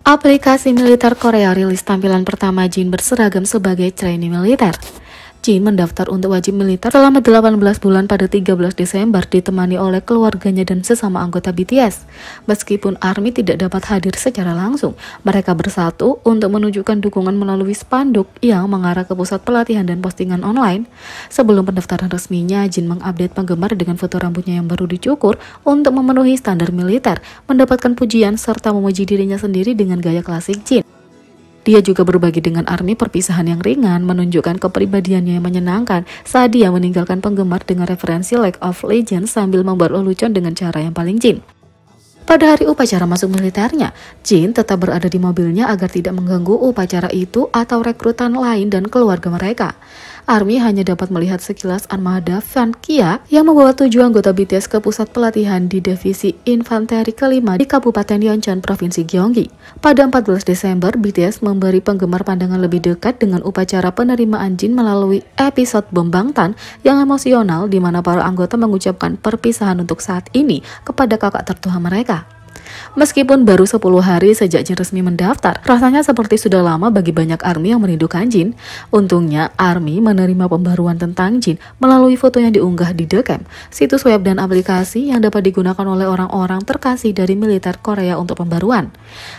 Aplikasi militer Korea rilis tampilan pertama Jin berseragam sebagai trainee militer. Jin mendaftar untuk wajib militer selama 18 bulan pada 13 Desember ditemani oleh keluarganya dan sesama anggota BTS. Meskipun ARMY tidak dapat hadir secara langsung, mereka bersatu untuk menunjukkan dukungan melalui spanduk yang mengarah ke pusat pelatihan dan postingan online. Sebelum pendaftaran resminya, Jin mengupdate penggemar dengan foto rambutnya yang baru dicukur untuk memenuhi standar militer, mendapatkan pujian serta memuji dirinya sendiri dengan gaya klasik Jin. Dia juga berbagi dengan ARMY perpisahan yang ringan, menunjukkan kepribadiannya yang menyenangkan saat dia meninggalkan penggemar dengan referensi League of Legends sambil membuat lelucon dengan cara yang paling Jin. Pada hari upacara masuk militernya, Jin tetap berada di mobilnya agar tidak mengganggu upacara itu atau rekrutan lain dan keluarga mereka. ARMY hanya dapat melihat sekilas armada Van Kia yang membawa 7 anggota BTS ke pusat pelatihan di Divisi Infanteri kelima di Kabupaten Yeoncheon, Provinsi Gyeonggi. Pada 14 Desember, BTS memberi penggemar pandangan lebih dekat dengan upacara penerimaan Jin melalui episode Bom Bangtan yang emosional di mana para anggota mengucapkan perpisahan untuk saat ini kepada kakak tertua mereka. Meskipun baru 10 hari sejak Jin resmi mendaftar, rasanya seperti sudah lama bagi banyak ARMY yang merindukan Jin. Untungnya, ARMY menerima pembaruan tentang Jin melalui foto yang diunggah di The Camp, situs web dan aplikasi yang dapat digunakan oleh orang-orang terkasih dari militer Korea untuk pembaruan.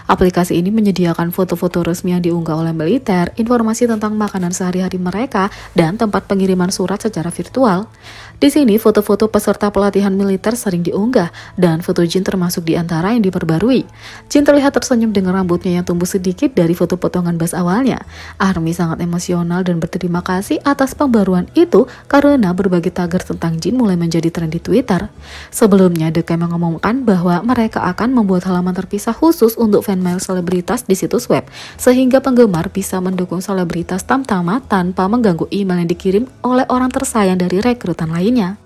Aplikasi ini menyediakan foto-foto resmi yang diunggah oleh militer, informasi tentang makanan sehari-hari mereka, dan tempat pengiriman surat secara virtual. Di sini, foto-foto peserta pelatihan militer sering diunggah, dan foto Jin termasuk di antara yang diperbarui. Jin terlihat tersenyum dengan rambutnya yang tumbuh sedikit dari foto potongan bass awalnya. ARMY sangat emosional dan berterima kasih atas pembaruan itu karena berbagai tagar tentang Jin mulai menjadi tren di Twitter. Sebelumnya, The Camp mengumumkan bahwa mereka akan membuat halaman terpisah khusus untuk fanmail selebritas di situs web, sehingga penggemar bisa mendukung selebritas tamtama tanpa mengganggu email yang dikirim oleh orang tersayang dari rekrutan lainnya.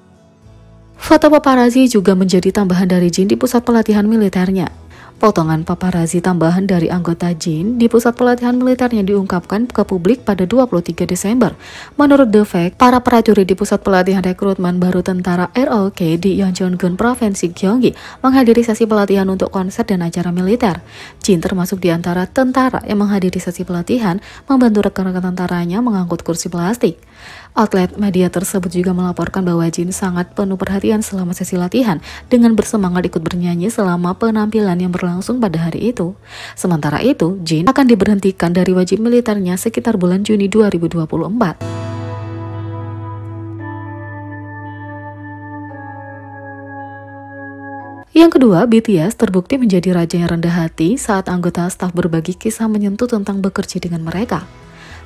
Foto paparazzi juga menjadi tambahan dari Jin di pusat pelatihan militernya. Potongan paparazzi tambahan dari anggota Jin di pusat pelatihan militernya diungkapkan ke publik pada 23 Desember. Menurut The Fact, para prajurit di pusat pelatihan rekrutmen baru tentara ROK di Yeoncheon-gun, Provinsi Gyeonggi menghadiri sesi pelatihan untuk konser dan acara militer. Jin termasuk di antara tentara yang menghadiri sesi pelatihan, membantu rekan-rekan tentaranya mengangkut kursi plastik. Outlet media tersebut juga melaporkan bahwa Jin sangat penuh perhatian selama sesi latihan dengan bersemangat ikut bernyanyi selama penampilan yang berlangsung pada hari itu. Sementara itu, Jin akan diberhentikan dari wajib militernya sekitar bulan Juni 2024. Yang kedua, BTS terbukti menjadi raja yang rendah hati saat anggota staf berbagi kisah menyentuh tentang bekerja dengan mereka.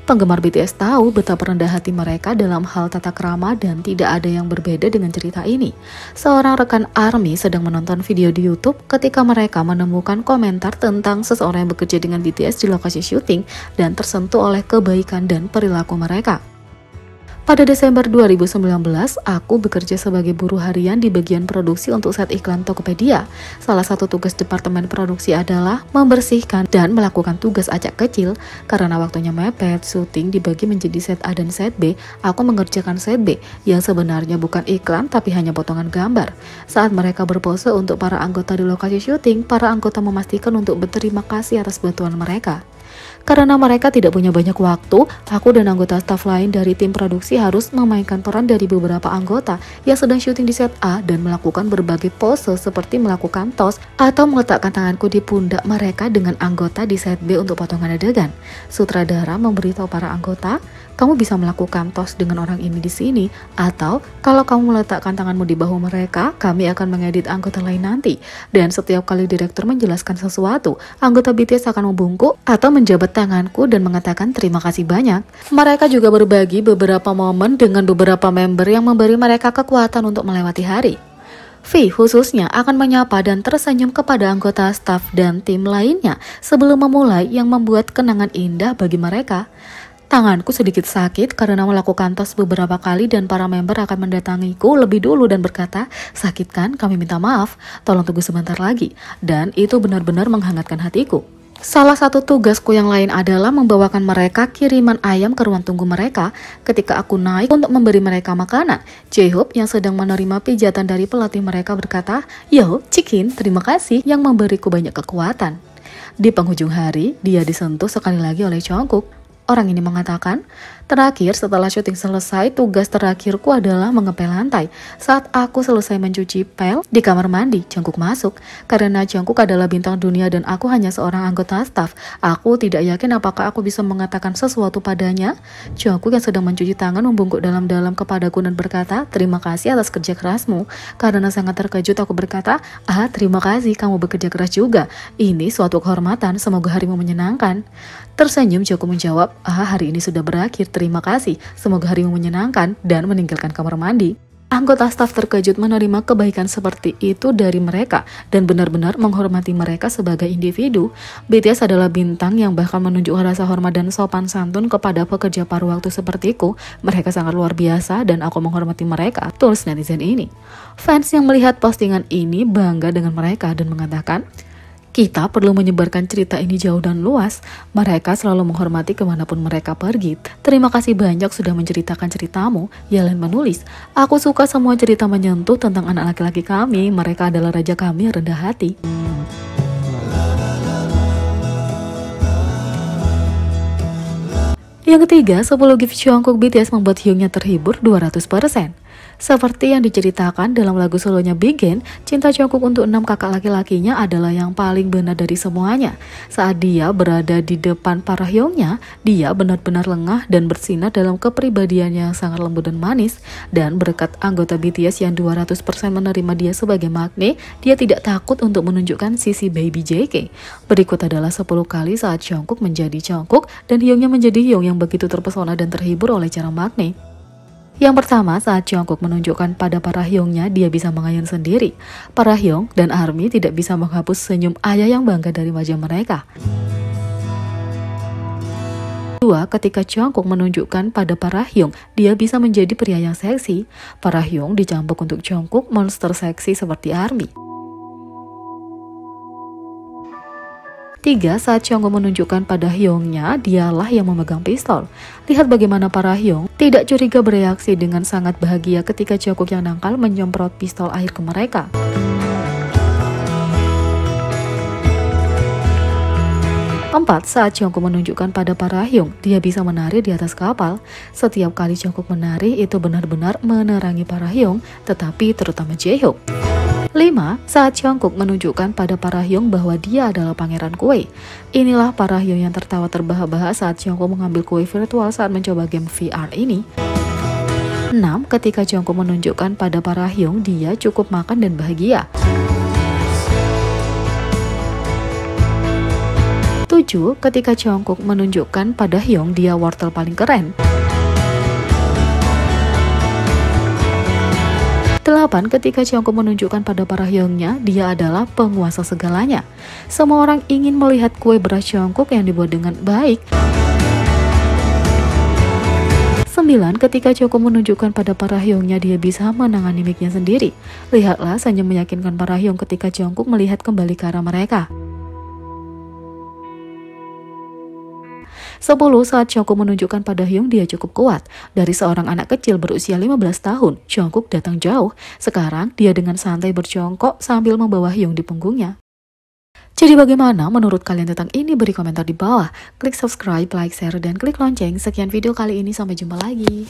Penggemar BTS tahu betapa rendah hati mereka dalam hal tata krama dan tidak ada yang berbeda dengan cerita ini. Seorang rekan ARMY sedang menonton video di YouTube ketika mereka menemukan komentar tentang seseorang yang bekerja dengan BTS di lokasi syuting dan tersentuh oleh kebaikan dan perilaku mereka. Pada Desember 2019, aku bekerja sebagai buruh harian di bagian produksi untuk set iklan Tokopedia. Salah satu tugas departemen produksi adalah membersihkan dan melakukan tugas acak kecil. Karena waktunya mepet, syuting dibagi menjadi set A dan set B. Aku mengerjakan set B, yang sebenarnya bukan iklan tapi hanya potongan gambar. Saat mereka berpose untuk para anggota di lokasi syuting, para anggota memastikan untuk berterima kasih atas bantuan mereka. Karena mereka tidak punya banyak waktu, aku dan anggota staf lain dari tim produksi harus memainkan peran dari beberapa anggota yang sedang syuting di set A dan melakukan berbagai pose seperti melakukan tos atau meletakkan tanganku di pundak mereka dengan anggota di set B untuk potongan adegan. Sutradara memberitahu para anggota, kamu bisa melakukan tos dengan orang ini di sini, atau kalau kamu meletakkan tanganmu di bahu mereka, kami akan mengedit anggota lain nanti. Dan setiap kali direktur menjelaskan sesuatu, anggota BTS akan membungkuk atau menjabat tanganku dan mengatakan terima kasih banyak. Mereka juga berbagi beberapa momen dengan beberapa member yang memberi mereka kekuatan untuk melewati hari. V khususnya akan menyapa dan tersenyum kepada anggota staf dan tim lainnya sebelum memulai yang membuat kenangan indah bagi mereka. Tanganku sedikit sakit karena melakukan tos beberapa kali dan para member akan mendatangiku lebih dulu dan berkata, sakit kan? Kami minta maaf, tolong tunggu sebentar lagi. Dan itu benar-benar menghangatkan hatiku. Salah satu tugasku yang lain adalah membawakan mereka kiriman ayam ke ruang tunggu mereka. Ketika aku naik untuk memberi mereka makanan, J-Hope yang sedang menerima pijatan dari pelatih mereka berkata, "Yo, Chicken, terima kasih yang memberiku banyak kekuatan." Di penghujung hari, dia disentuh sekali lagi oleh Jungkook. Orang ini mengatakan, terakhir setelah syuting selesai, tugas terakhirku adalah mengepel lantai. Saat aku selesai mencuci pel di kamar mandi, Jungkook masuk. Karena Jungkook adalah bintang dunia dan aku hanya seorang anggota staf, aku tidak yakin apakah aku bisa mengatakan sesuatu padanya. Jungkook yang sedang mencuci tangan membungkuk dalam-dalam kepadaku dan berkata, terima kasih atas kerja kerasmu. Karena sangat terkejut aku berkata, terima kasih, kamu bekerja keras juga. Ini suatu kehormatan, semoga harimu menyenangkan. Tersenyum Jungkook menjawab, hari ini sudah berakhir, terima kasih, semoga harimu menyenangkan, dan meninggalkan kamar mandi. Anggota staf terkejut menerima kebaikan seperti itu dari mereka dan benar-benar menghormati mereka sebagai individu. BTS adalah bintang yang bahkan menunjukkan rasa hormat dan sopan santun kepada pekerja paruh waktu sepertiku. Mereka sangat luar biasa dan aku menghormati mereka, tulis netizen ini. Fans yang melihat postingan ini bangga dengan mereka dan mengatakan, kita perlu menyebarkan cerita ini jauh dan luas. Mereka selalu menghormati kemanapun mereka pergi. Terima kasih banyak sudah menceritakan ceritamu. Yalen menulis, aku suka semua cerita menyentuh tentang anak laki-laki kami. Mereka adalah raja kami yang rendah hati. Yang ketiga, 10 gift Jungkook BTS membuat Hyungnya terhibur 200%. Seperti yang diceritakan dalam lagu solonya Begin, cinta Jungkook untuk 6 kakak laki-lakinya adalah yang paling benar dari semuanya. Saat dia berada di depan para Hyungnya, dia benar-benar lengah dan bersinar dalam kepribadiannya yang sangat lembut dan manis. Dan berkat anggota BTS yang 200% menerima dia sebagai Maknae, dia tidak takut untuk menunjukkan sisi baby JK. Berikut adalah 10 kali saat Jungkook menjadi Jungkook dan Hyungnya menjadi Hyung yang begitu terpesona dan terhibur oleh cara Maknae. Yang pertama, saat Jungkook menunjukkan pada para Hyungnya dia bisa mengayun sendiri. Para Hyung dan ARMY tidak bisa menghapus senyum ayah yang bangga dari wajah mereka. Kedua, ketika Jungkook menunjukkan pada para Hyung dia bisa menjadi pria yang seksi. Para Hyung dicambuk untuk Jungkook monster seksi seperti ARMY. 3. Saat Jungkook menunjukkan pada Hyungnya, dialah yang memegang pistol. Lihat bagaimana para Hyung tidak curiga bereaksi dengan sangat bahagia ketika Jungkook yang nakal menyemprot pistol air ke mereka. 4. Saat Jungkook menunjukkan pada para Hyung, dia bisa menari di atas kapal. Setiap kali Jungkook menari, itu benar-benar menerangi para Hyung, tetapi terutama Jaehook. 5. Saat Jungkook menunjukkan pada para Hyung bahwa dia adalah pangeran kue. Inilah para Hyung yang tertawa terbahak-bahak saat Jungkook mengambil kue virtual saat mencoba game VR ini. 6. Ketika Jungkook menunjukkan pada para Hyung dia cukup makan dan bahagia. 7. Ketika Jungkook menunjukkan pada Hyung dia wortel paling keren. 8. Ketika Jungkook menunjukkan pada para Hyungnya, dia adalah penguasa segalanya. Semua orang ingin melihat kue beras Jungkook yang dibuat dengan baik. 9. Ketika Jungkook menunjukkan pada para Hyungnya, dia bisa menangani mic-nya sendiri. Lihatlah senyum meyakinkan para Hyung ketika Jungkook melihat kembali ke arah mereka. 10. Saat Jungkook menunjukkan pada Hyung dia cukup kuat. Dari seorang anak kecil berusia 15 tahun, Jungkook datang jauh. Sekarang dia dengan santai berjongkok sambil membawa Hyung di punggungnya. Jadi bagaimana menurut kalian tentang ini? Beri komentar di bawah. Klik subscribe, like, share, dan klik lonceng. Sekian video kali ini, sampai jumpa lagi.